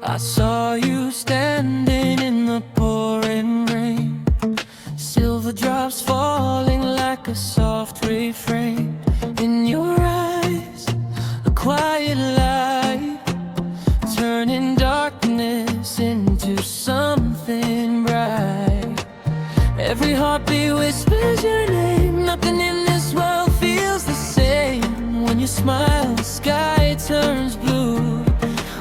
I saw you standing in the pouring rain, silver drops falling like a soft refrain. In your eyes, a quiet light, turning darkness into something bright. Every heartbeat whispers your name. Nothing in this world feels the same. When you smile, the sky turns blue.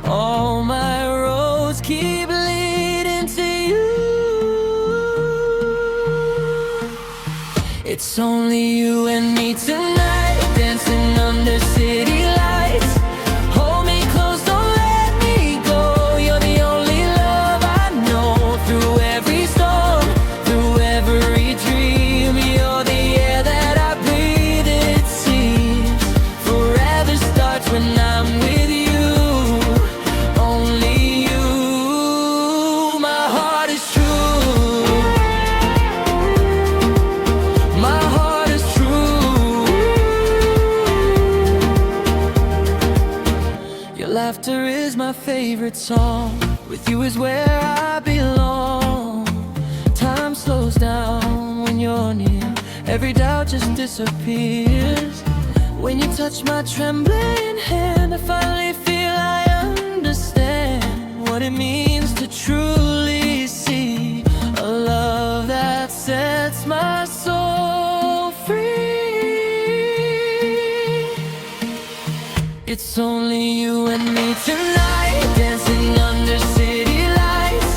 All my roads keep leading to you. It's only you and me tonight, dancing under city lights. Hold me close, don't let me go. You're the only love I know. Through every storm, through every dream, you're the air that I breathe. It seems forever starts when I'm with you. Only you. My heart is true. My heart is true. Your laughter is my favorite song. With you is where I belong. Time slows down when you're near. Every doubt just disappears. When you touch my trembling hand, I finally feel I understand what it means to truly see a love that sets my soul free. It's only you and me tonight, dancing under city lights.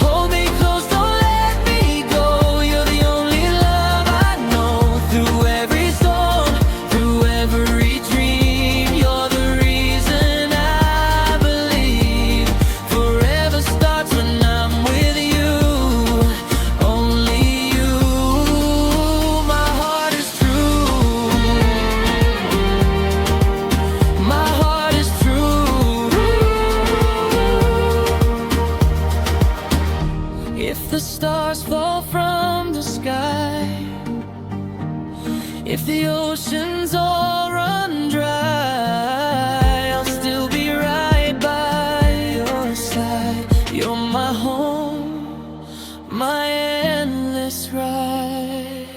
Hold me close, don't let me go. You're the only love I know. Through every storm, through every dream, you're the reason I believe. Forever starts when I'm with you. Only you. My heart is true. My heart is true. If the stars fall from the sky, if the oceans all run dry, I'll still be right by your side. You're my home, my endless ride.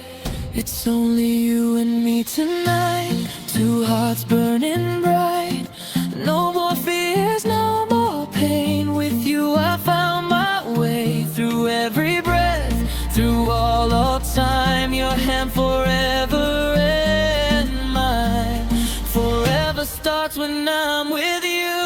It's only you and me tonight, two hearts burning bright. No more fears, no more pain. With you I found my way. Through every breath, through all of time, your hand forever in mine. Forever starts when I'm with you.